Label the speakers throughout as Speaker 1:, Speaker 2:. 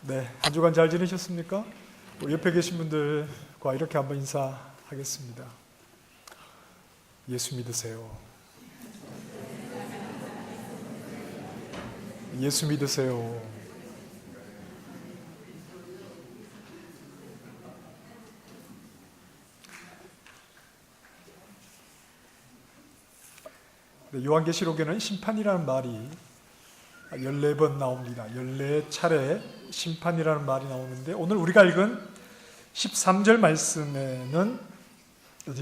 Speaker 1: 네, 한 주간 잘 지내셨습니까? 옆에 계신 분들과 이렇게 한번 인사하겠습니다. 예수 믿으세요. 예수 믿으세요. 네, 요한계시록에는 심판이라는 말이 14번 나옵니다. 14차례 심판이라는 말이 나오는데 오늘 우리가 읽은 13절 말씀에는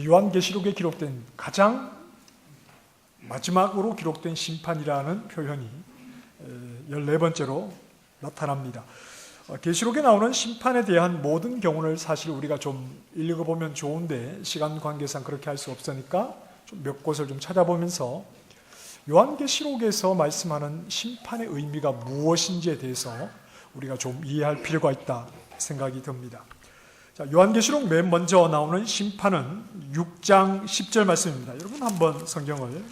Speaker 1: 요한계시록에 기록된 가장 마지막으로 기록된 심판이라는 표현이 14번째로 나타납니다. 계시록에 나오는 심판에 대한 모든 경우를 사실 우리가 좀 읽어보면 좋은데 시간 관계상 그렇게 할 수 없으니까 좀 몇 곳을 좀 찾아보면서 요한계시록에서 말씀하는 심판의 의미가 무엇인지에 대해서 우리가 좀 이해할 필요가 있다 생각이 듭니다. 자, 요한계시록 맨 먼저 나오는 심판은 6장 10절 말씀입니다. 여러분 한번 성경을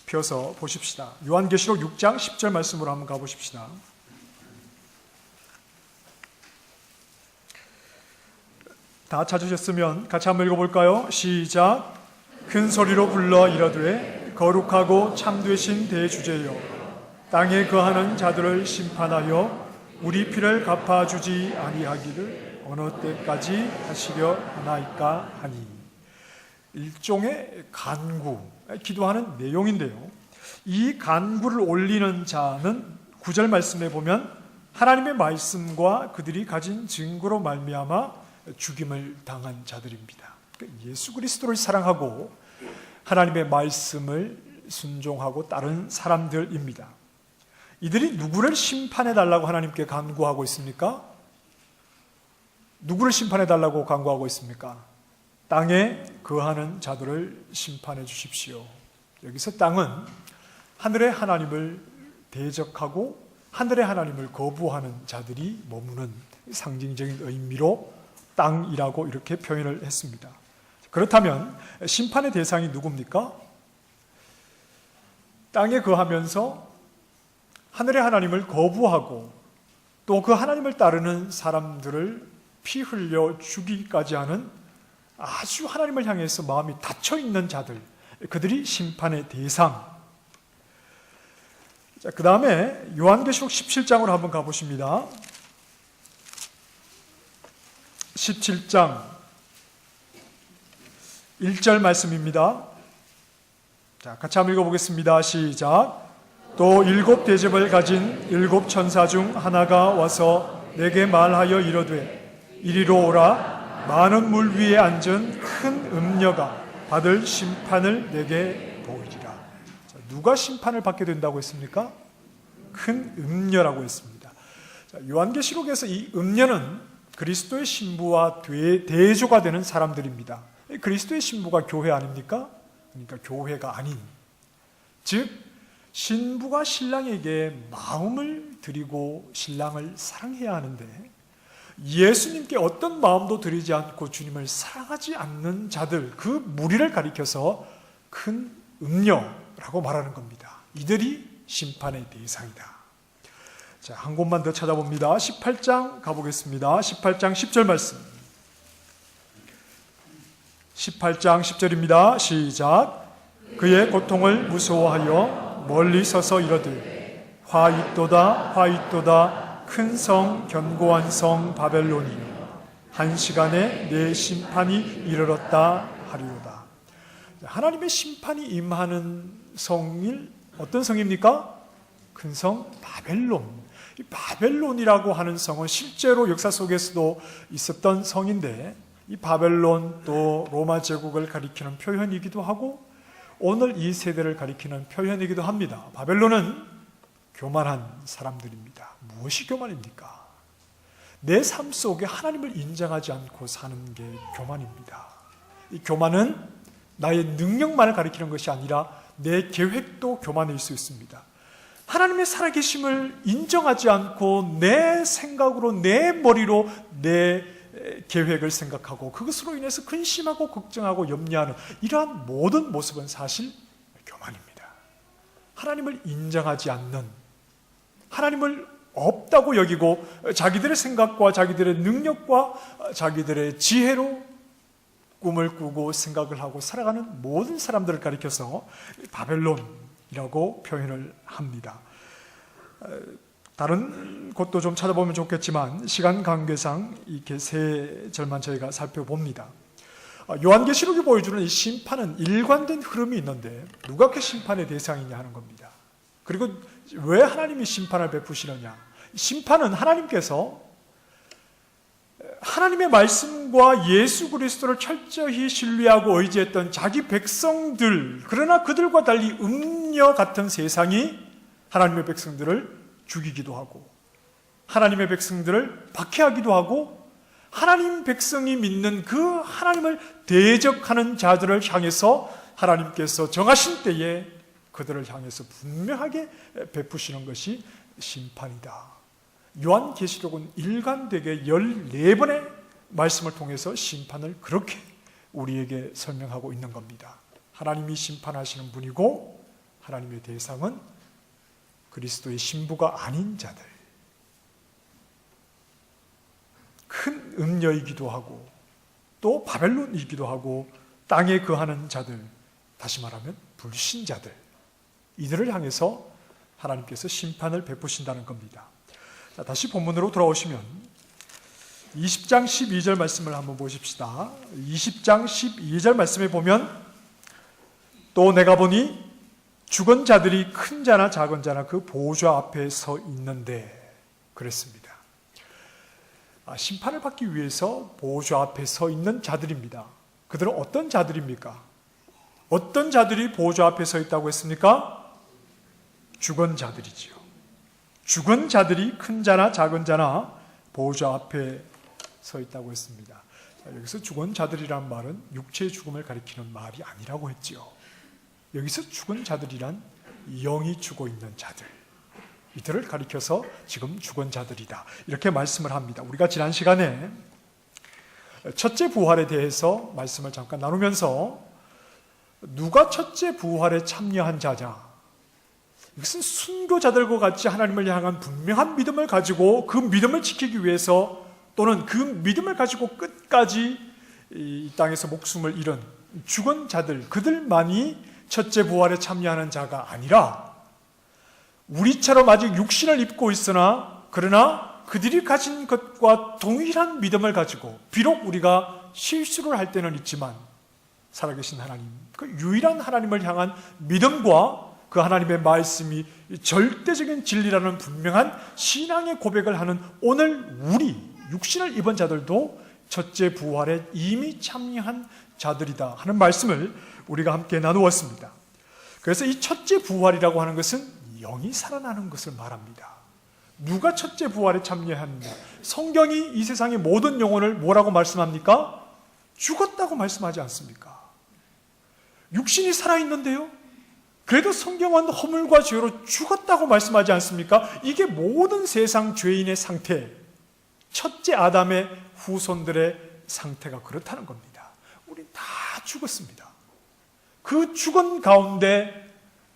Speaker 1: 펴서 보십시다. 요한계시록 6장 10절 말씀으로 한번 가보십시다. 다 찾으셨으면 같이 한번 읽어볼까요? 시작. 큰 소리로 불러 이르되 거룩하고 참되신 대주제여, 땅에 거하는 자들을 심판하여 우리 피를 갚아주지 아니하기를 어느 때까지 하시려 하나이까 하니. 일종의 간구, 기도하는 내용인데요. 이 간구를 올리는 자는 9절 말씀에 보면 하나님의 말씀과 그들이 가진 증거로 말미암아 죽임을 당한 자들입니다. 예수 그리스도를 사랑하고 하나님의 말씀을 순종하고 따른 사람들입니다. 이들이 누구를 심판해달라고 하나님께 간구하고 있습니까? 누구를 심판해달라고 간구하고 있습니까? 땅에 거하는 자들을 심판해 주십시오. 여기서 땅은 하늘의 하나님을 대적하고 하늘의 하나님을 거부하는 자들이 머무는 상징적인 의미로 땅이라고 이렇게 표현을 했습니다. 그렇다면 심판의 대상이 누굽니까? 땅에 거하면서 하늘의 하나님을 거부하고 또 그 하나님을 따르는 사람들을 피 흘려 죽이기까지 하는 아주 하나님을 향해서 마음이 닫혀 있는 자들, 그들이 심판의 대상. 자, 그 다음에 요한계시록 17장으로 한번 가보십니다. 17장 1절 말씀입니다. 자, 같이 한번 읽어보겠습니다. 시작. 또 7 대접을 가진 7 천사 중 하나가 와서 내게 말하여 이르되 이리로 오라. 많은 물 위에 앉은 큰 음녀가 받을 심판을 내게 보이리라. 자, 누가 심판을 받게 된다고 했습니까? 큰 음녀라고 했습니다. 자, 요한계시록에서 이 음녀는 그리스도의 신부와 대조가 되는 사람들입니다. 그리스도의 신부가 교회 아닙니까? 그러니까 교회가 아닌, 즉 신부가 신랑에게 마음을 드리고 신랑을 사랑해야 하는데 예수님께 어떤 마음도 드리지 않고 주님을 사랑하지 않는 자들, 그 무리를 가리켜서 큰 음녀라고 말하는 겁니다. 이들이 심판의 대상이다. 자, 한 곳만 더 찾아봅니다. 18장 가보겠습니다. 18장 10절 말씀. 18장 10절입니다. 시작. 그의 고통을 무서워하여 멀리 서서 이르되 화 있도다 화 있도다 큰 성 견고한 성 바벨론이여 한 시간에 내 심판이 이르렀다 하리로다. 하나님의 심판이 임하는 성이 어떤 성입니까? 큰 성 바벨론. 이 바벨론이라고 하는 성은 실제로 역사 속에서도 있었던 성인데 이 바벨론 또 로마 제국을 가리키는 표현이기도 하고 오늘 이 세대를 가리키는 표현이기도 합니다. 바벨론은 교만한 사람들입니다. 무엇이 교만입니까? 내 삶 속에 하나님을 인정하지 않고 사는 게 교만입니다. 이 교만은 나의 능력만을 가리키는 것이 아니라 내 계획도 교만일 수 있습니다. 하나님의 살아계심을 인정하지 않고 내 생각으로 내 머리로 내 계획을 생각하고 그것으로 인해서 근심하고 걱정하고 염려하는 이러한 모든 모습은 사실 교만입니다. 하나님을 인정하지 않는, 하나님을 없다고 여기고 자기들의 생각과 자기들의 능력과 자기들의 지혜로 꿈을 꾸고 생각을 하고 살아가는 모든 사람들을 가리켜서 바벨론이라고 표현을 합니다. 다른 곳도 좀 찾아보면 좋겠지만 시간 관계상 이렇게 세 절만 저희가 살펴봅니다. 요한계시록이 보여주는 이 심판은 일관된 흐름이 있는데 누가 그 심판의 대상이냐 하는 겁니다. 그리고 왜 하나님이 심판을 베푸시느냐? 심판은 하나님께서 하나님의 말씀과 예수 그리스도를 철저히 신뢰하고 의지했던 자기 백성들, 그러나 그들과 달리 음녀 같은 세상이 하나님의 백성들을 죽이기도 하고 하나님의 백성들을 박해하기도 하고 하나님 백성이 믿는 그 하나님을 대적하는 자들을 향해서 하나님께서 정하신 때에 그들을 향해서 분명하게 베푸시는 것이 심판이다. 요한계시록은 일관되게 14번의 말씀을 통해서 심판을 그렇게 우리에게 설명하고 있는 겁니다. 하나님이 심판하시는 분이고 하나님의 대상은 그리스도의 신부가 아닌 자들, 큰 음녀이기도 하고 또 바벨론이기도 하고 땅에 거하는 자들, 다시 말하면 불신자들, 이들을 향해서 하나님께서 심판을 베푸신다는 겁니다. 자, 다시 본문으로 돌아오시면 20장 12절 말씀을 한번 보십시다. 20장 12절 말씀에 보면 또 내가 보니 죽은 자들이 큰 자나 작은 자나 그 보좌 앞에 서 있는데 그랬습니다. 심판을 받기 위해서 보좌 앞에 서 있는 자들입니다. 그들은 어떤 자들입니까? 어떤 자들이 보좌 앞에 서 있다고 했습니까? 죽은 자들이지요. 죽은 자들이 큰 자나 작은 자나 보좌 앞에 서 있다고 했습니다. 자, 여기서 죽은 자들이란 말은 육체의 죽음을 가리키는 말이 아니라고 했지요. 여기서 죽은 자들이란 영이 죽어 있는 자들, 이들을 가리켜서 지금 죽은 자들이다 이렇게 말씀을 합니다. 우리가 지난 시간에 첫째 부활에 대해서 말씀을 잠깐 나누면서 누가 첫째 부활에 참여한 자냐, 이것은 순교자들과 같이 하나님을 향한 분명한 믿음을 가지고 그 믿음을 지키기 위해서 또는 그 믿음을 가지고 끝까지 이 땅에서 목숨을 잃은 죽은 자들, 그들만이 첫째 부활에 참여하는 자가 아니라 우리처럼 아직 육신을 입고 있으나 그러나 그들이 가진 것과 동일한 믿음을 가지고 비록 우리가 실수를 할 때는 있지만 살아계신 하나님, 그 유일한 하나님을 향한 믿음과 그 하나님의 말씀이 절대적인 진리라는 분명한 신앙의 고백을 하는 오늘 우리 육신을 입은 자들도 첫째 부활에 이미 참여한 자들이다 하는 말씀을 우리가 함께 나누었습니다. 그래서 이 첫째 부활이라고 하는 것은 영이 살아나는 것을 말합니다. 누가 첫째 부활에 참여했느냐? 성경이 이 세상의 모든 영혼을 뭐라고 말씀합니까? 죽었다고 말씀하지 않습니까? 육신이 살아있는데요, 그래도 성경은 허물과 죄로 죽었다고 말씀하지 않습니까? 이게 모든 세상 죄인의 상태, 첫째 아담의 후손들의 상태가 그렇다는 겁니다. 우리 다 죽었습니다. 그 죽은 가운데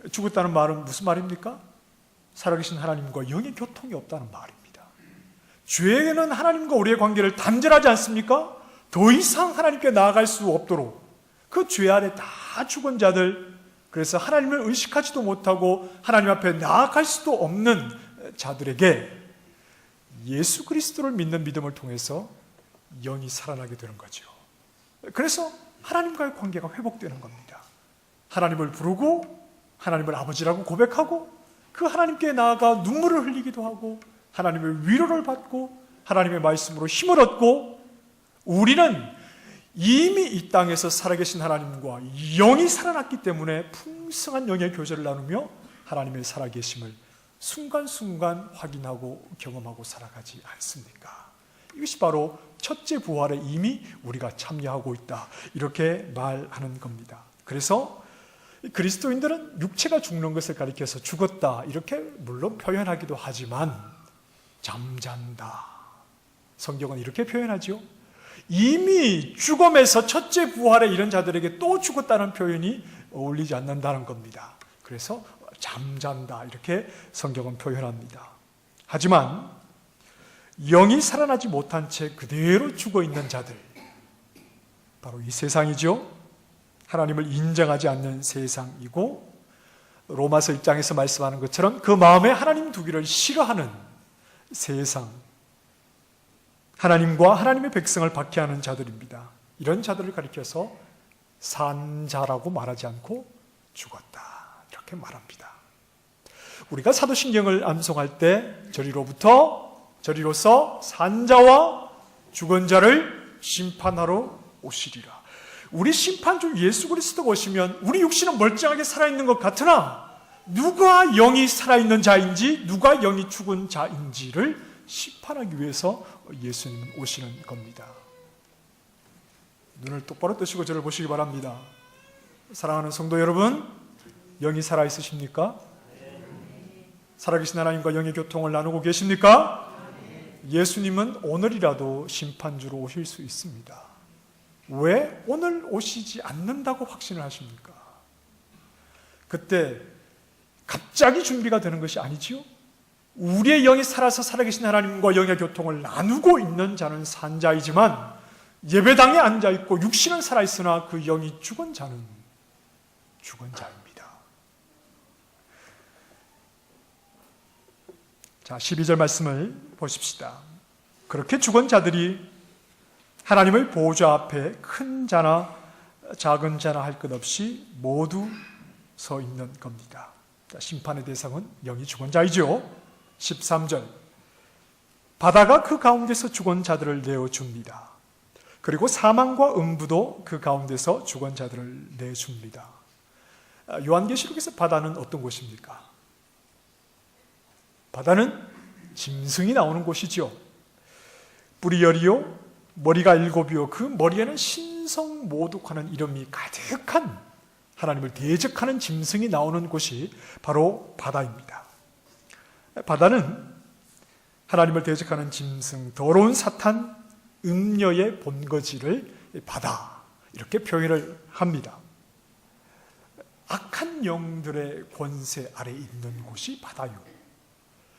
Speaker 1: 죽었다는 말은 무슨 말입니까? 살아계신 하나님과 영의 교통이 없다는 말입니다. 죄는 하나님과 우리의 관계를 단절하지 않습니까? 더 이상 하나님께 나아갈 수 없도록 그 죄 아래 다 죽은 자들, 그래서 하나님을 의식하지도 못하고 하나님 앞에 나아갈 수도 없는 자들에게 예수 그리스도를 믿는 믿음을 통해서 영이 살아나게 되는 거죠. 그래서 하나님과의 관계가 회복되는 겁니다. 하나님을 부르고 하나님을 아버지라고 고백하고 그 하나님께 나아가 눈물을 흘리기도 하고 하나님의 위로를 받고 하나님의 말씀으로 힘을 얻고 우리는 이미 이 땅에서 살아계신 하나님과 영이 살아났기 때문에 풍성한 영의 교제를 나누며 하나님의 살아계심을 순간순간 확인하고 경험하고 살아가지 않습니까? 이것이 바로 첫째 부활에 이미 우리가 참여하고 있다, 이렇게 말하는 겁니다. 그래서 그리스도인들은 육체가 죽는 것을 가리켜서 죽었다 이렇게 물론 표현하기도 하지만 잠잔다, 성경은 이렇게 표현하죠. 이미 죽음에서 첫째 부활에 이른 자들에게 또 죽었다는 표현이 어울리지 않는다는 겁니다. 그래서 잠잔다 이렇게 성경은 표현합니다. 하지만 영이 살아나지 못한 채 그대로 죽어있는 자들, 바로 이 세상이죠. 하나님을 인정하지 않는 세상이고, 로마서 1장에서 말씀하는 것처럼 그 마음에 하나님 두기를 싫어하는 세상, 하나님과 하나님의 백성을 박해하는 자들입니다. 이런 자들을 가리켜서 산자라고 말하지 않고 죽었다, 이렇게 말합니다. 우리가 사도신경을 암송할 때 저리로서 산자와 죽은 자를 심판하러 오시리라. 우리 심판주 예수 그리스도가 오시면 우리 육신은 멀쩡하게 살아있는 것 같으나 누가 영이 살아있는 자인지, 누가 영이 죽은 자인지를 심판하기 위해서 예수님은 오시는 겁니다. 눈을 똑바로 뜨시고 저를 보시기 바랍니다. 사랑하는 성도 여러분, 영이 살아있으십니까? 살아계신 하나님과 영의 교통을 나누고 계십니까? 예수님은 오늘이라도 심판주로 오실 수 있습니다. 왜 오늘 오시지 않는다고 확신을 하십니까? 그때 갑자기 준비가 되는 것이 아니지요. 우리의 영이 살아서 살아계신 하나님과 영의 교통을 나누고 있는 자는 산자이지만, 예배당에 앉아있고 육신은 살아있으나 그 영이 죽은 자는 죽은 자입니다. 자, 12절 말씀을 보십시다. 그렇게 죽은 자들이 하나님의 보호자 앞에 큰 자나 작은 자나 할 것 없이 모두 서 있는 겁니다. 자, 심판의 대상은 영이 죽은 자이죠. 13절, 바다가 그 가운데서 죽은 자들을 내어줍니다. 그리고 사망과 음부도 그 가운데서 죽은 자들을 내줍니다. 요한계시록에서 바다는 어떤 곳입니까? 바다는 짐승이 나오는 곳이죠. 뿔이 10이요, 머리가 7이요, 그 머리에는 신성모독하는 이름이 가득한, 하나님을 대적하는 짐승이 나오는 곳이 바로 바다입니다. 바다는 하나님을 대적하는 짐승, 더러운 사탄, 음녀의 본거지를 바다, 이렇게 표현을 합니다. 악한 영들의 권세 아래 있는 곳이 바다요.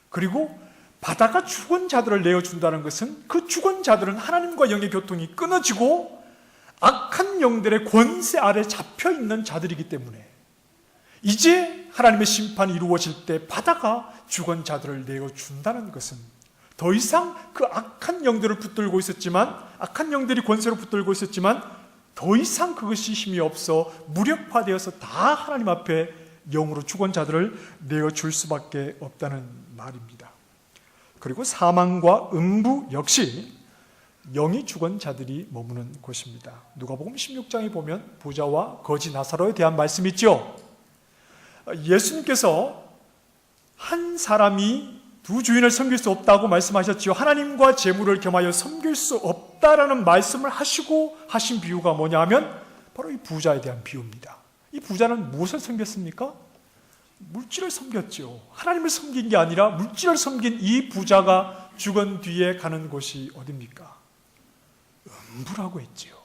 Speaker 1: 그리고 바다가 죽은 자들을 내어준다는 것은 그 죽은 자들은 하나님과 영의 교통이 끊어지고 악한 영들의 권세 아래 잡혀있는 자들이기 때문에 이제 하나님의 심판이 이루어질 때 바다가 죽은 자들을 내어준다는 것은 더 이상 그 악한 영들을 붙들고 있었지만, 악한 영들이 권세로 붙들고 있었지만 더 이상 그것이 힘이 없어 무력화되어서 다 하나님 앞에 영으로 죽은 자들을 내어줄 수밖에 없다는 말입니다. 그리고 사망과 음부 역시 영이 죽은 자들이 머무는 곳입니다. 누가복음 16장에 보면 부자와 거지 나사로에 대한 말씀이 있죠. 예수님께서 한 사람이 두 주인을 섬길 수 없다고 말씀하셨지요. 하나님과 재물을 겸하여 섬길 수 없다라는 말씀을 하시고 하신 비유가 뭐냐 하면 바로 이 부자에 대한 비유입니다. 이 부자는 무엇을 섬겼습니까? 물질을 섬겼죠. 하나님을 섬긴 게 아니라 물질을 섬긴 이 부자가 죽은 뒤에 가는 곳이 어디입니까? 음부라고 했지요.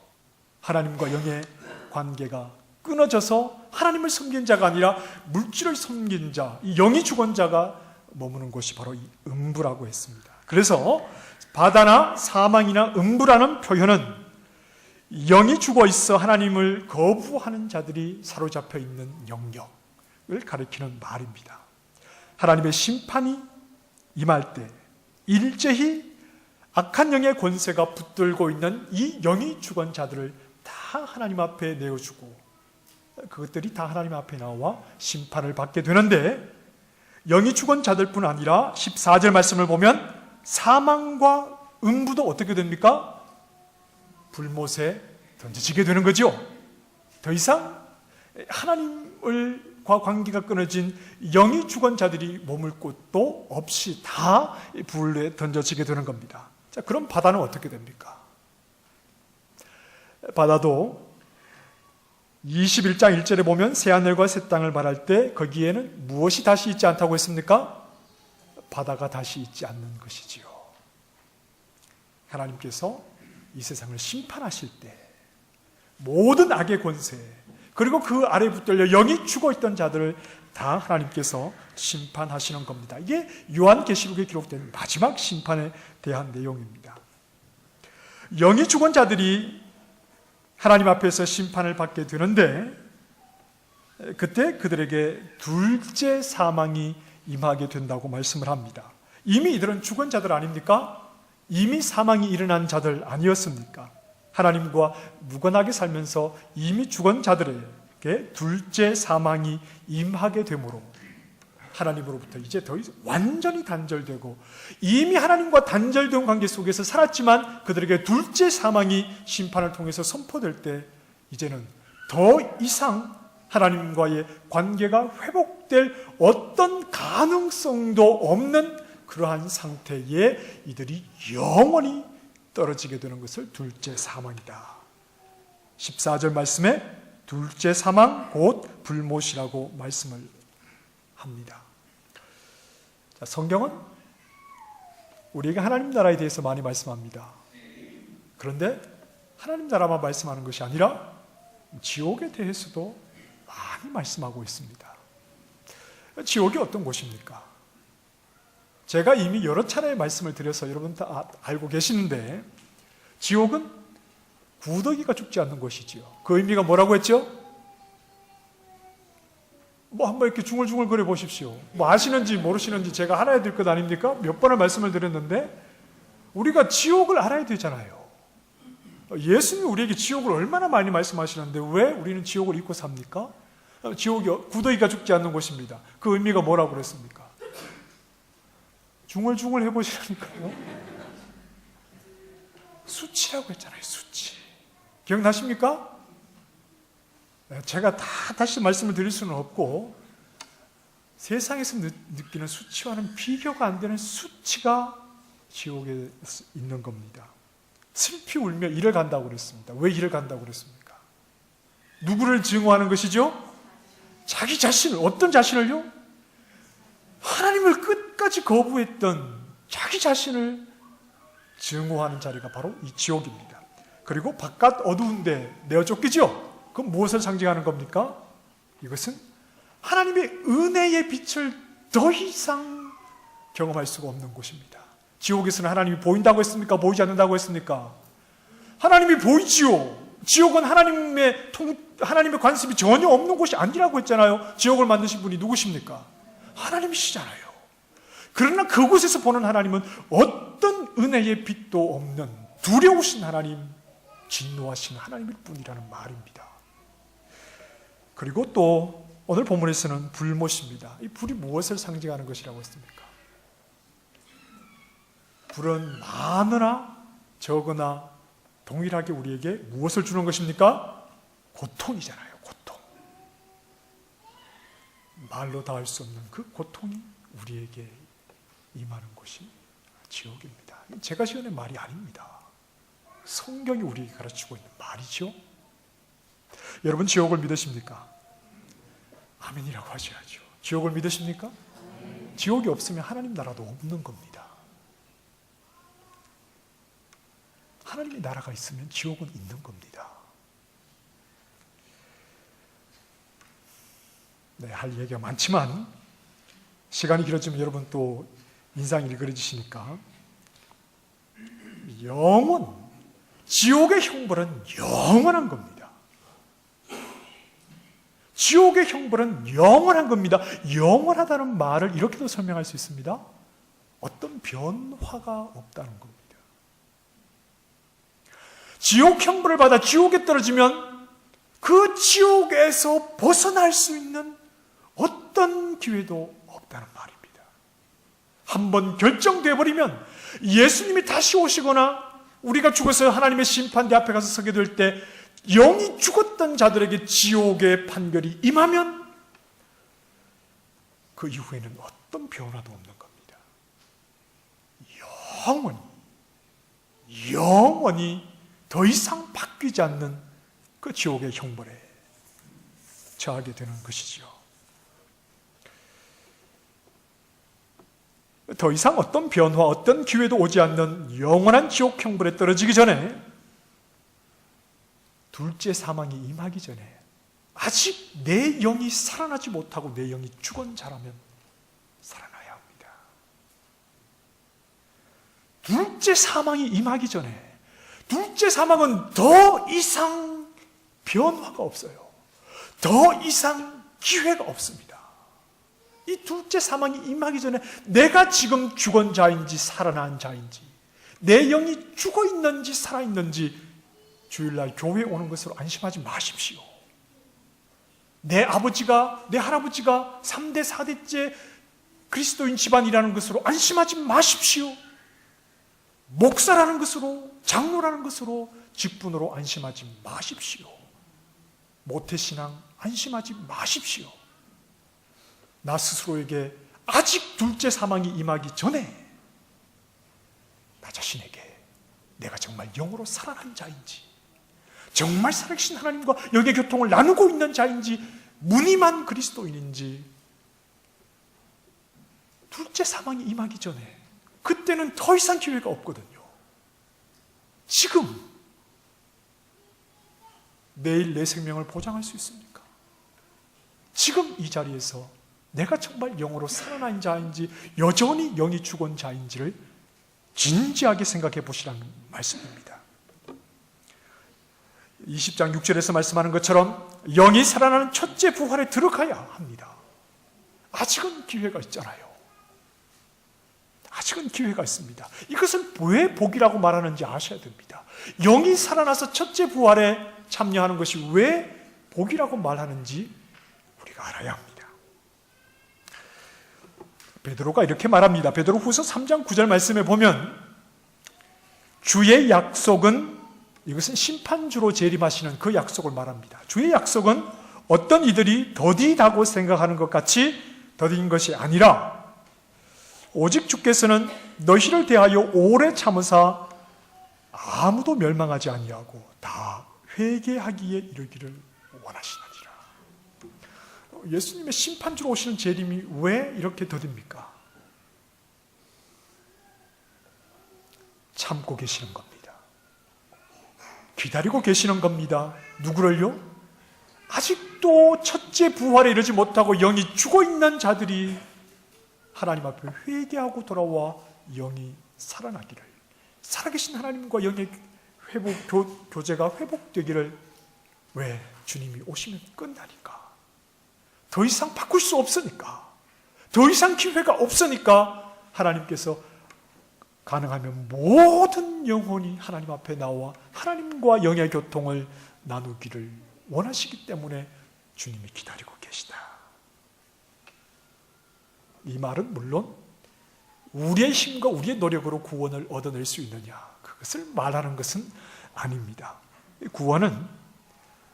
Speaker 1: 하나님과 영의 관계가 끊어져서 하나님을 섬긴 자가 아니라 물질을 섬긴 자, 이 영이 죽은 자가 머무는 곳이 바로 이 음부라고 했습니다. 그래서 바다나 사망이나 음부라는 표현은 영이 죽어 있어 하나님을 거부하는 자들이 사로잡혀 있는 영역을 가리키는 말입니다. 하나님의 심판이 임할 때 일제히 악한 영의 권세가 붙들고 있는 이 영이 죽은 자들을 다 하나님 앞에 내어주고 그것들이 다 하나님 앞에 나와 심판을 받게 되는데, 영이 죽은 자들뿐 아니라 14절 말씀을 보면 사망과 음부도 어떻게 됩니까? 불못에 던져지게 되는 거죠. 더 이상 하나님과 관계가 끊어진 영이 죽은 자들이 머물 곳도 없이 다 불에 던져지게 되는 겁니다. 자, 그럼 바다는 어떻게 됩니까? 바다도 21장 1절에 보면 새하늘과 새 땅을 말할 때 거기에는 무엇이 다시 있지 않다고 했습니까? 바다가 다시 있지 않는 것이지요. 하나님께서 이 세상을 심판하실 때 모든 악의 권세, 그리고 그 아래에 붙들려 영이 죽어있던 자들을 다 하나님께서 심판하시는 겁니다. 이게 요한계시록에 기록된 마지막 심판에 대한 내용입니다. 영이 죽은 자들이 하나님 앞에서 심판을 받게 되는데, 그때 그들에게 둘째 사망이 임하게 된다고 말씀을 합니다. 이미 이들은 죽은 자들 아닙니까? 이미 사망이 일어난 자들 아니었습니까? 하나님과 무관하게 살면서 이미 죽은 자들에게 둘째 사망이 임하게 되므로 하나님으로부터 이제 더 이상 완전히 단절되고, 이미 하나님과 단절된 관계 속에서 살았지만 그들에게 둘째 사망이 심판을 통해서 선포될 때 이제는 더 이상 하나님과의 관계가 회복될 어떤 가능성도 없는 그러한 상태에 이들이 영원히 떨어지게 되는 것을 둘째 사망이다. 14절 말씀에 둘째 사망 곧 불못이라고 말씀을 합니다. 자, 성경은 우리에게 하나님 나라에 대해서 많이 말씀합니다. 그런데 하나님 나라만 말씀하는 것이 아니라 지옥에 대해서도 많이 말씀하고 있습니다. 지옥이 어떤 곳입니까? 제가 이미 여러 차례 말씀을 드려서 여러분 다 알고 계시는데, 지옥은 구더기가 죽지 않는 곳이지요. 그 의미가 뭐라고 했죠? 한번 이렇게 중얼중얼 거려 보십시오. 아시는지 모르시는지 제가 알아야 될 것 아닙니까? 몇 번을 말씀을 드렸는데 우리가 지옥을 알아야 되잖아요. 예수님이 우리에게 지옥을 얼마나 많이 말씀하시는데 왜 우리는 지옥을 잊고 삽니까? 지옥이 구더기가 죽지 않는 곳입니다. 그 의미가 뭐라고 그랬습니까? 중얼중얼 해보시라니까요. 수치라고 했잖아요. 수치. 기억나십니까? 제가 다시 말씀을 드릴 수는 없고, 세상에서 느끼는 수치와는 비교가 안 되는 수치가 지옥에 있는 겁니다. 슬피 울며 이를 간다고 그랬습니다. 왜 이를 간다고 그랬습니까? 누구를 증오하는 것이죠? 자기 자신을. 어떤 자신을요? 하나님을 끝까지 거부했던 자기 자신을 증오하는 자리가 바로 이 지옥입니다. 그리고 바깥 어두운데 내어 쫓기죠? 그럼 무엇을 상징하는 겁니까? 이것은 하나님의 은혜의 빛을 더 이상 경험할 수가 없는 곳입니다. 지옥에서는 하나님이 보인다고 했습니까? 보이지 않는다고 했습니까? 하나님이 보이지요. 지옥은 하나님의 관습이 전혀 없는 곳이 아니라고 했잖아요. 지옥을 만드신 분이 누구십니까? 하나님이시잖아요. 그러나 그곳에서 보는 하나님은 어떤 은혜의 빛도 없는 두려우신 하나님, 진노하신 하나님일 뿐이라는 말입니다. 그리고 또 오늘 본문에서는 불못입니다. 이 불이 무엇을 상징하는 것이라고 했습니까? 불은 많으나 적으나 동일하게 우리에게 무엇을 주는 것입니까? 고통이잖아요. 고통. 말로 다 할 수 없는 그 고통이 우리에게 임하는 곳이 지옥입니다. 제가 지어낸 말이 아닙니다. 성경이 우리에게 가르치고 있는 말이죠. 여러분, 지옥을 믿으십니까? 아멘이라고 하셔야죠. 지옥을 믿으십니까? 지옥이 없으면 하나님 나라도 없는 겁니다. 하나님의 나라가 있으면 지옥은 있는 겁니다. 네, 할 얘기가 많지만 시간이 길어지면 여러분 또 인상이 일그러지시니까, 지옥의 형벌은 영원한 겁니다. 지옥의 형벌은 영원한 겁니다. 영원하다는 말을 이렇게도 설명할 수 있습니다. 어떤 변화가 없다는 겁니다. 지옥 형벌을 받아 지옥에 떨어지면 그 지옥에서 벗어날 수 있는 어떤 기회도 없다는 말입니다. 한번 결정되어 버리면 예수님이 다시 오시거나 우리가 죽어서 하나님의 심판대 앞에 가서 서게 될 때 영이 죽었던 자들에게 지옥의 판결이 임하면 그 이후에는 어떤 변화도 없는 겁니다. 영원히 더 이상 바뀌지 않는 그 지옥의 형벌에 처하게 되는 것이지요. 더 이상 어떤 변화, 어떤 기회도 오지 않는 영원한 지옥 형벌에 떨어지기 전에, 둘째 사망이 임하기 전에 아직 내 영이 살아나지 못하고 내 영이 죽은 자라면 살아나야 합니다. 둘째 사망이 임하기 전에, 둘째 사망은 더 이상 변화가 없어요. 더 이상 기회가 없습니다. 이 둘째 사망이 임하기 전에 내가 지금 죽은 자인지 살아난 자인지, 내 영이 죽어 있는지 살아 있는지 주일날 교회에 오는 것으로 안심하지 마십시오. 내 아버지가, 내 할아버지가 3대, 4대째 그리스도인 집안이라는 것으로 안심하지 마십시오. 목사라는 것으로, 장로라는 것으로, 직분으로 안심하지 마십시오. 모태신앙 안심하지 마십시오. 나 스스로에게 아직 둘째 사망이 임하기 전에 나 자신에게 내가 정말 영으로 살아난 자인지, 정말 살아계신 하나님과 영의 교통을 나누고 있는 자인지, 무늬만 그리스도인인지, 둘째 사망이 임하기 전에, 그때는 더 이상 기회가 없거든요. 지금 내일 내 생명을 보장할 수 있습니까? 지금 이 자리에서 내가 정말 영으로 살아난 자인지, 여전히 영이 죽은 자인지를 진지하게 생각해 보시라는 말씀입니다. 20장 6절에서 말씀하는 것처럼 영이 살아나는 첫째 부활에 들어가야 합니다. 아직은 기회가 있잖아요. 아직은 기회가 있습니다. 이것은 왜 복이라고 말하는지 아셔야 됩니다. 영이 살아나서 첫째 부활에 참여하는 것이 왜 복이라고 말하는지 우리가 알아야 합니다. 베드로가 이렇게 말합니다. 베드로후서 3장 9절 말씀에 보면 주의 약속은, 이것은 심판주로 재림하시는 그 약속을 말합니다. 주의 약속은 어떤 이들이 더디다고 생각하는 것 같이 더딘 것이 아니라 오직 주께서는 너희를 대하여 오래 참으사 아무도 멸망하지 아니하고 다 회개하기에 이르기를 원하시느니라. 예수님의 심판주로 오시는 재림이 왜 이렇게 더딥니까? 참고 계시는 겁니다. 기다리고 계시는 겁니다. 누구를요? 아직도 첫째 부활에 이르지 못하고 영이 죽어있는 자들이 하나님 앞에 회개하고 돌아와 영이 살아나기를, 살아계신 하나님과 영의 교제가 회복되기를, 왜? 주님이 오시면 끝나니까. 더 이상 바꿀 수 없으니까. 더 이상 기회가 없으니까 하나님께서 가능하면 모든 영혼이 하나님 앞에 나와 하나님과 영의 교통을 나누기를 원하시기 때문에 주님이 기다리고 계시다. 이 말은 물론 우리의 힘과 우리의 노력으로 구원을 얻어낼 수 있느냐, 그것을 말하는 것은 아닙니다. 구원은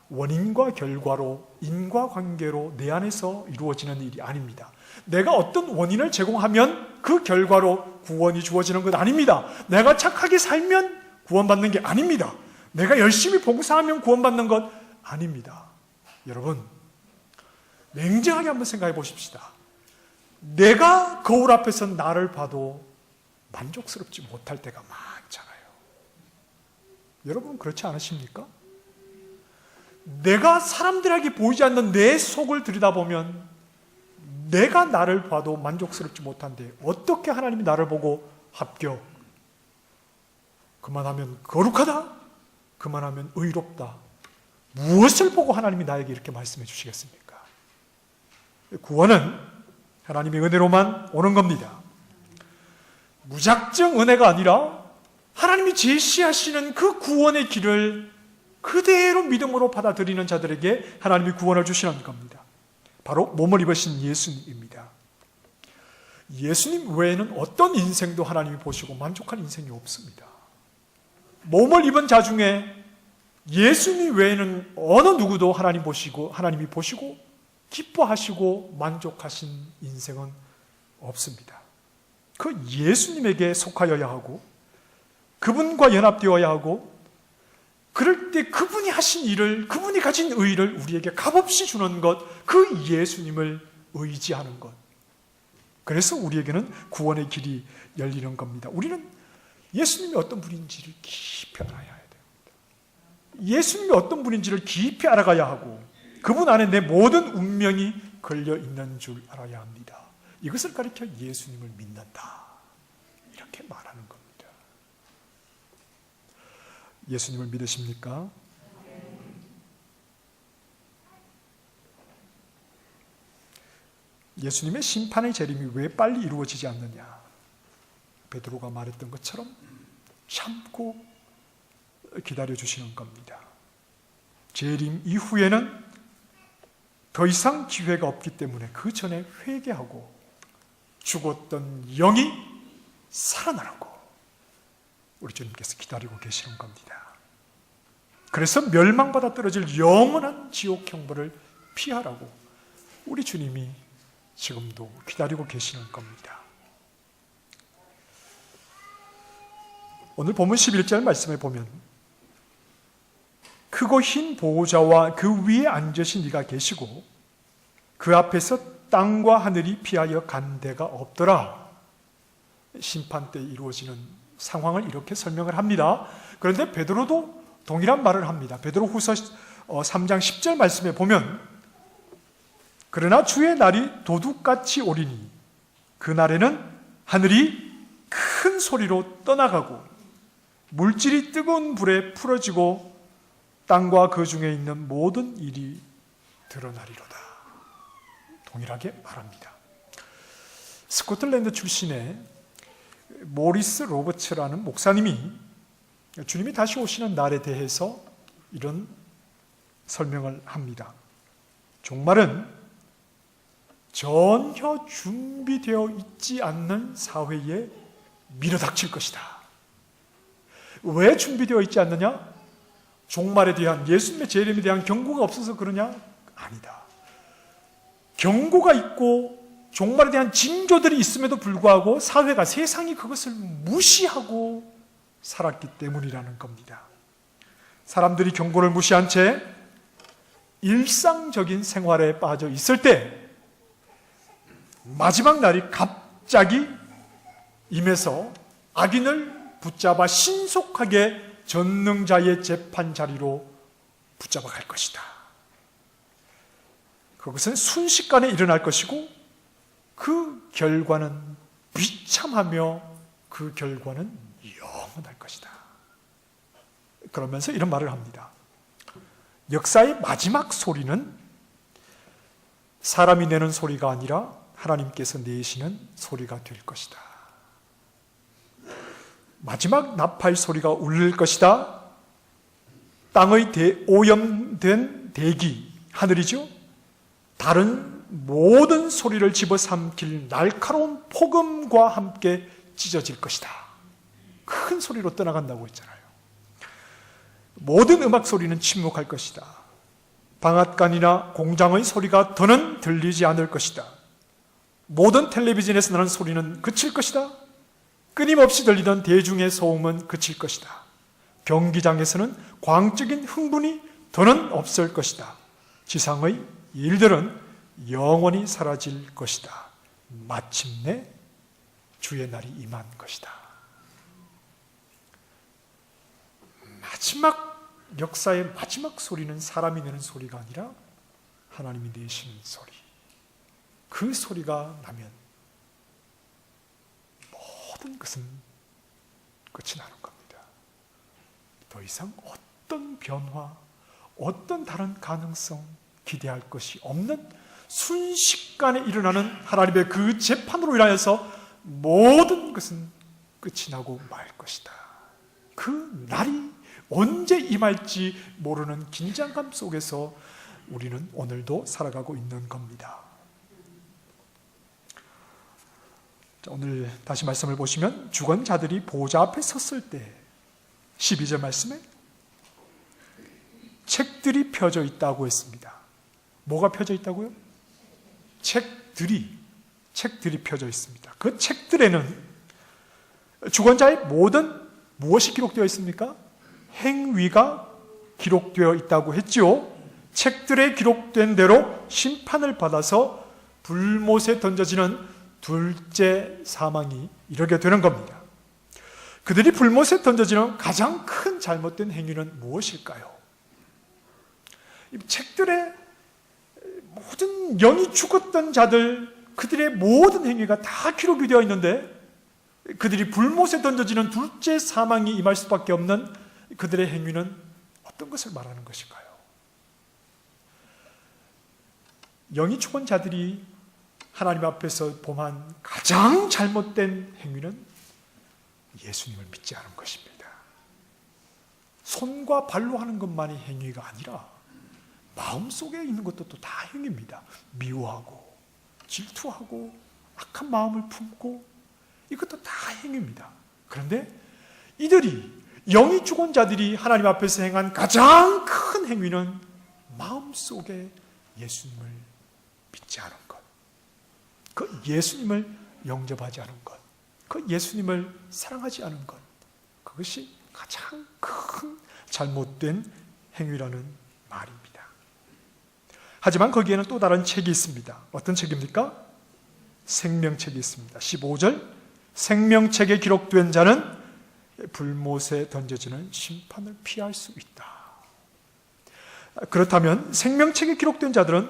Speaker 1: 원인과 결과로, 인과관계로 내 안에서 이루어지는 일이 아닙니다. 내가 어떤 원인을 제공하면 그 결과로 구원이 주어지는 것 아닙니다. 내가 착하게 살면 구원받는 게 아닙니다. 내가 열심히 봉사하면 구원받는 것 아닙니다. 여러분, 냉정하게 한번 생각해 보십시다. 내가 거울 앞에서 나를 봐도 만족스럽지 못할 때가 많잖아요. 여러분 그렇지 않으십니까? 내가 사람들에게 보이지 않는 내 속을 들여다보면 내가 나를 봐도 만족스럽지 못한데 어떻게 하나님이 나를 보고 합격, 그만하면 거룩하다, 그만하면 의롭다, 무엇을 보고 하나님이 나에게 이렇게 말씀해 주시겠습니까? 구원은 하나님의 은혜로만 오는 겁니다. 무작정 은혜가 아니라 하나님이 제시하시는 그 구원의 길을 그대로 믿음으로 받아들이는 자들에게 하나님이 구원을 주시는 겁니다. 바로 몸을 입으신 예수님입니다. 예수님 외에는 어떤 인생도 하나님이 보시고 만족한 인생이 없습니다. 몸을 입은 자 중에 예수님 외에는 어느 누구도 하나님이 보시고 기뻐하시고 만족하신 인생은 없습니다. 그 예수님에게 속하여야 하고 그분과 연합되어야 하고, 그럴 때 그분이 하신 일을, 그분이 가진 의의를 우리에게 값없이 주는 것, 그 예수님을 의지하는 것. 그래서 우리에게는 구원의 길이 열리는 겁니다. 우리는 예수님이 어떤 분인지를 깊이 알아야 됩니다. 예수님이 어떤 분인지를 깊이 알아가야 하고, 그분 안에 내 모든 운명이 걸려 있는 줄 알아야 합니다. 이것을 가리켜 예수님을 믿는다, 이렇게 말하는 겁니다. 예수님을 믿으십니까? 예수님의 심판의 재림이 왜 빨리 이루어지지 않느냐? 베드로가 말했던 것처럼 참고 기다려주시는 겁니다. 재림 이후에는 더 이상 기회가 없기 때문에 그 전에 회개하고 죽었던 영이 살아나라고 우리 주님께서 기다리고 계시는 겁니다. 그래서 멸망받아 떨어질 영원한 지옥 형벌을 피하라고 우리 주님이 지금도 기다리고 계시는 겁니다. 오늘 본문 11절 말씀에 보면 크고 흰 보호자와 그 위에 앉으신 이가 계시고 그 앞에서 땅과 하늘이 피하여 간 데가 없더라. 심판 때 이루어지는 상황을 이렇게 설명을 합니다. 그런데 베드로도 동일한 말을 합니다. 베드로후서 3장 10절 말씀에 보면 그러나 주의 날이 도둑같이 오리니 그 날에는 하늘이 큰 소리로 떠나가고 물질이 뜨거운 불에 풀어지고 땅과 그 중에 있는 모든 일이 드러나리로다. 동일하게 말합니다. 스코틀랜드 출신의 모리스 로버츠라는 목사님이 주님이 다시 오시는 날에 대해서 이런 설명을 합니다. 종말은 전혀 준비되어 있지 않는 사회에 밀어닥칠 것이다. 왜 준비되어 있지 않느냐? 종말에 대한, 예수님의 재림에 대한 경고가 없어서 그러냐? 아니다. 경고가 있고 종말에 대한 징조들이 있음에도 불구하고 사회가, 세상이 그것을 무시하고 살았기 때문이라는 겁니다. 사람들이 경고를 무시한 채 일상적인 생활에 빠져 있을 때 마지막 날이 갑자기 임해서 악인을 붙잡아 신속하게 전능자의 재판 자리로 붙잡아 갈 것이다. 그것은 순식간에 일어날 것이고 그 결과는 비참하며 그 결과는 영원할 것이다. 그러면서 이런 말을 합니다. 역사의 마지막 소리는 사람이 내는 소리가 아니라 하나님께서 내시는 소리가 될 것이다. 마지막 나팔 소리가 울릴 것이다. 땅의 오염된 대기, 하늘이죠. 다른 모든 소리를 집어삼킬 날카로운 폭음과 함께 찢어질 것이다. 큰 소리로 떠나간다고 했잖아요. 모든 음악 소리는 침묵할 것이다. 방앗간이나 공장의 소리가 더는 들리지 않을 것이다. 모든 텔레비전에서 나는 소리는 그칠 것이다. 끊임없이 들리던 대중의 소음은 그칠 것이다. 경기장에서는 광적인 흥분이 더는 없을 것이다. 지상의 일들은 영원히 사라질 것이다. 마침내 주의 날이 임한 것이다. 역사의 마지막 소리는 사람이 내는 소리가 아니라 하나님이 내시는 소리. 그 소리가 나면 모든 것은 끝이 나는 겁니다. 더 이상 어떤 변화, 어떤 다른 가능성 기대할 것이 없는 순식간에 일어나는 하나님의 그 재판으로 인하여서 모든 것은 끝이 나고 말 것이다. 그 날이 언제 임할지 모르는 긴장감 속에서 우리는 오늘도 살아가고 있는 겁니다. 오늘 다시 말씀을 보시면 죽은 자들이 보좌 앞에 섰을 때 12절 말씀에 책들이 펴져 있다고 했습니다. 뭐가 펴져 있다고요? 책들이 펴져 있습니다. 그 책들에는 죽은 자의 모든 무엇이 기록되어 있습니까? 행위가 기록되어 있다고 했지요. 책들에 기록된 대로 심판을 받아서 불못에 던져지는 둘째 사망이 이르게 되는 겁니다. 그들이 불못에 던져지는 가장 큰 잘못된 행위는 무엇일까요? 이 책들에 모든 영이 죽었던 자들, 그들의 모든 행위가 다 기록이 되어 있는데 그들이 불못에 던져지는 둘째 사망이 임할 수밖에 없는 그들의 행위는 어떤 것을 말하는 것일까요? 영이 죽은 자들이 하나님 앞에서 범한 가장 잘못된 행위는 예수님을 믿지 않은 것입니다. 손과 발로 하는 것만이 행위가 아니라 마음속에 있는 것도 또 다 행위입니다. 미워하고 질투하고 악한 마음을 품고 이것도 다 행위입니다. 그런데 이들이, 영이 죽은 자들이 하나님 앞에서 행한 가장 큰 행위는 마음속에 예수님을 믿지 않은 것, 그 예수님을 영접하지 않은 것, 그 예수님을 사랑하지 않은 것, 그것이 가장 큰 잘못된 행위라는 말입니다. 하지만 거기에는 또 다른 책이 있습니다. 어떤 책입니까? 생명책이 있습니다. 15절, 생명책에 기록된 자는 불못에 던져지는 심판을 피할 수 있다. 그렇다면 생명책에 기록된 자들은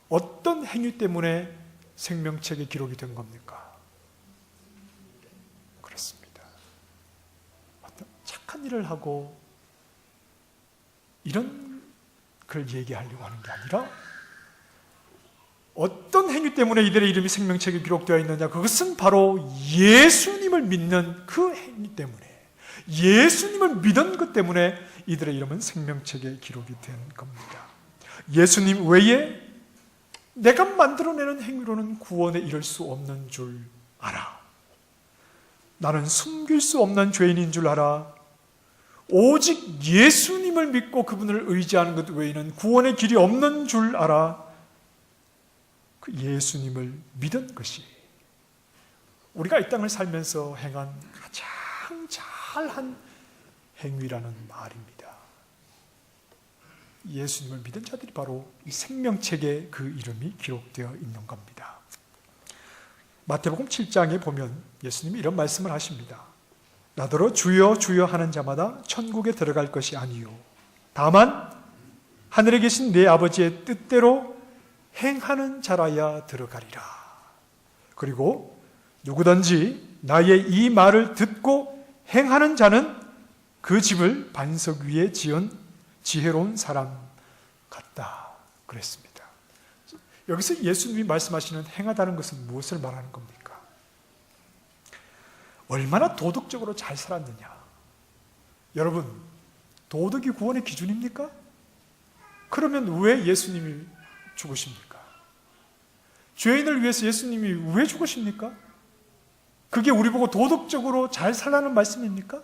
Speaker 1: 어떤 행위 때문에 생명책에 기록이 된 겁니까? 그렇습니다. 어떤 착한 일을 하고 이런 걸 얘기하려고 하는 게 아니라 어떤 행위 때문에 이들의 이름이 생명책에 기록되어 있느냐, 그것은 바로 예수님을 믿는 그 행위 때문에, 예수님을 믿은 것 때문에 이들의 이름은 생명책에 기록이 된 겁니다. 예수님 외에 내가 만들어내는 행위로는 구원에 이를 수 없는 줄 알아. 나는 숨길 수 없는 죄인인 줄 알아. 오직 예수님을 믿고 그분을 의지하는 것 외에는 구원의 길이 없는 줄 알아. 그 예수님을 믿은 것이 우리가 이 땅을 살면서 행한 가장 잘한 행위라는 말입니다. 예수님을 믿은 자들이 바로 이 생명책에 그 이름이 기록되어 있는 겁니다. 마태복음 7장에 보면 예수님이 이런 말씀을 하십니다. 나더러 주여 주여 하는 자마다 천국에 들어갈 것이 아니요 다만 하늘에 계신 내 아버지의 뜻대로 행하는 자라야 들어가리라. 그리고 누구든지 나의 이 말을 듣고 행하는 자는 그 집을 반석 위에 지은 지혜로운 사람 같다 그랬습니다. 여기서 예수님이 말씀하시는 행하다는 것은 무엇을 말하는 겁니까? 얼마나 도덕적으로 잘 살았느냐. 여러분, 도덕이 구원의 기준입니까? 그러면 왜 예수님이 죽으십니까? 죄인을 위해서 예수님이 왜 죽으십니까? 그게 우리 보고 도덕적으로 잘 살라는 말씀입니까?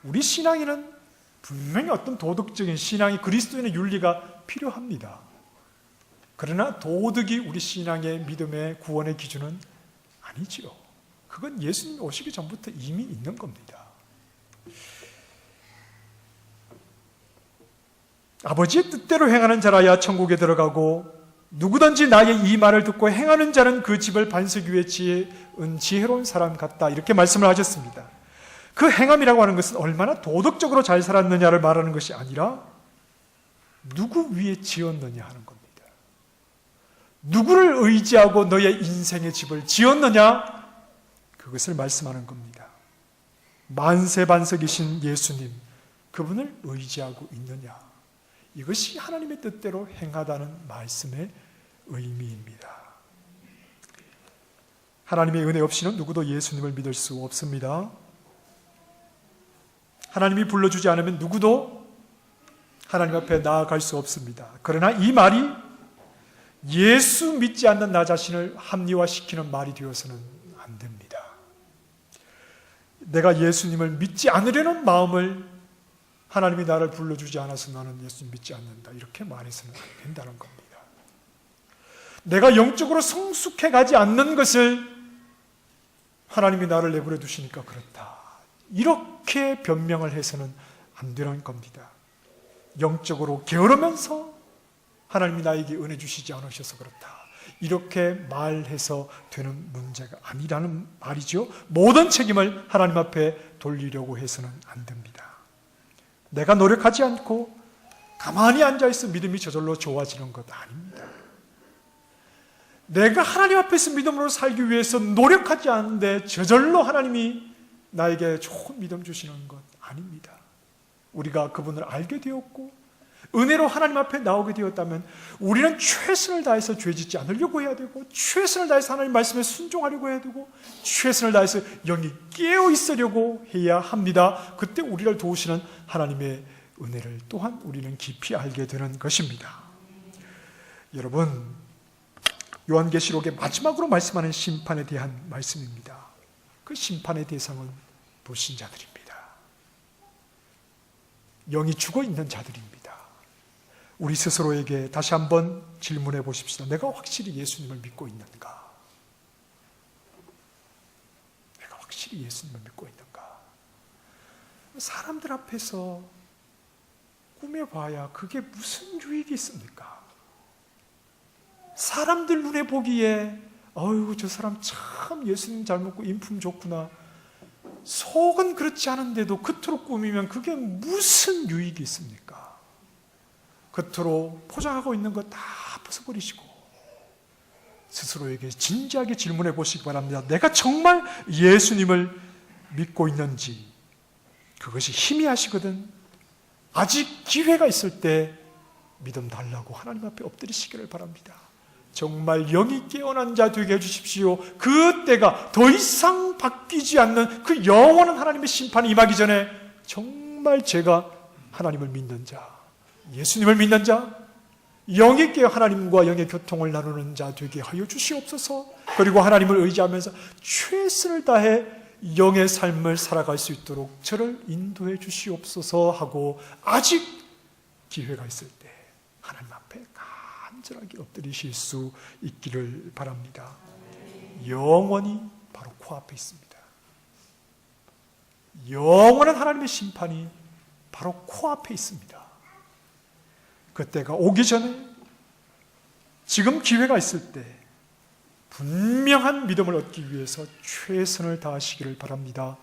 Speaker 1: 우리 신앙에는 분명히 어떤 도덕적인 신앙이, 그리스도인의 윤리가 필요합니다. 그러나 도덕이 우리 신앙의 믿음의 구원의 기준은 아니지요. 그건 예수님이 오시기 전부터 이미 있는 겁니다. 아버지의 뜻대로 행하는 자라야 천국에 들어가고 누구든지 나의 이 말을 듣고 행하는 자는 그 집을 반석 위에 지은 지혜로운 사람 같다. 이렇게 말씀을 하셨습니다. 그 행함이라고 하는 것은 얼마나 도덕적으로 잘 살았느냐를 말하는 것이 아니라 누구 위에 지었느냐 하는 겁니다. 누구를 의지하고 너의 인생의 집을 지었느냐, 그것을 말씀하는 겁니다. 만세반석이신 예수님, 그분을 의지하고 있느냐, 이것이 하나님의 뜻대로 행하다는 말씀의 의미입니다. 하나님의 은혜 없이는 누구도 예수님을 믿을 수 없습니다. 하나님이 불러주지 않으면 누구도 하나님 앞에 나아갈 수 없습니다. 그러나 이 말이 예수 믿지 않는 나 자신을 합리화시키는 말이 되어서는 안 됩니다. 내가 예수님을 믿지 않으려는 마음을 하나님이 나를 불러주지 않아서 나는 예수님 믿지 않는다, 이렇게 말해서는 안 된다는 겁니다. 내가 영적으로 성숙해 가지 않는 것을 하나님이 나를 내버려 두시니까 그렇다, 이렇게 변명을 해서는 안 되는 겁니다. 영적으로 게으르면서 하나님이 나에게 은혜 주시지 않으셔서 그렇다, 이렇게 말해서 되는 문제가 아니라는 말이죠. 모든 책임을 하나님 앞에 돌리려고 해서는 안 됩니다. 내가 노력하지 않고 가만히 앉아있어 믿음이 저절로 좋아지는 것 아닙니다. 내가 하나님 앞에서 믿음으로 살기 위해서 노력하지 않는데 저절로 하나님이 나에게 좋은 믿음 주시는 것 아닙니다. 우리가 그분을 알게 되었고 은혜로 하나님 앞에 나오게 되었다면 우리는 최선을 다해서 죄짓지 않으려고 해야 되고, 최선을 다해서 하나님 말씀에 순종하려고 해야 되고, 최선을 다해서 영이 깨어 있으려고 해야 합니다. 그때 우리를 도우시는 하나님의 은혜를 또한 우리는 깊이 알게 되는 것입니다. 여러분, 요한계시록의 마지막으로 말씀하는 심판에 대한 말씀입니다. 그 심판의 대상은 불신자들입니다. 영이 죽어 있는 자들입니다. 우리 스스로에게 다시 한번 질문해 보십시다. 내가 확실히 예수님을 믿고 있는가? 내가 확실히 예수님을 믿고 있는가? 사람들 앞에서 꾸며봐야 그게 무슨 유익이 있습니까? 사람들 눈에 보기에 어휴, 저 사람 참 예수님 잘 먹고 인품 좋구나. 속은 그렇지 않은데도 겉으로 꾸미면 그게 무슨 유익이 있습니까? 겉으로 포장하고 있는 거 다 벗어버리시고 스스로에게 진지하게 질문해 보시기 바랍니다. 내가 정말 예수님을 믿고 있는지. 그것이 희미하시거든. 아직 기회가 있을 때 믿음 달라고 하나님 앞에 엎드리시기를 바랍니다. 정말 영이 깨어난 자 되게 해주십시오. 그때가 더 이상 바뀌지 않는 그 영원한 하나님의 심판이 임하기 전에 정말 제가 하나님을 믿는 자, 예수님을 믿는 자, 영이 깨어 하나님과 영의 교통을 나누는 자 되게 하여 주시옵소서. 그리고 하나님을 의지하면서 최선을 다해 영의 삶을 살아갈 수 있도록 저를 인도해 주시옵소서 하고 아직 기회가 있을 때 하나님 앞에 간절하게 엎드리실 수 있기를 바랍니다. 영원히 바로 코앞에 있습니다. 영원한 하나님의 심판이 바로 코앞에 있습니다. 그때가 오기 전에 지금 기회가 있을 때 분명한 믿음을 얻기 위해서 최선을 다하시기를 바랍니다.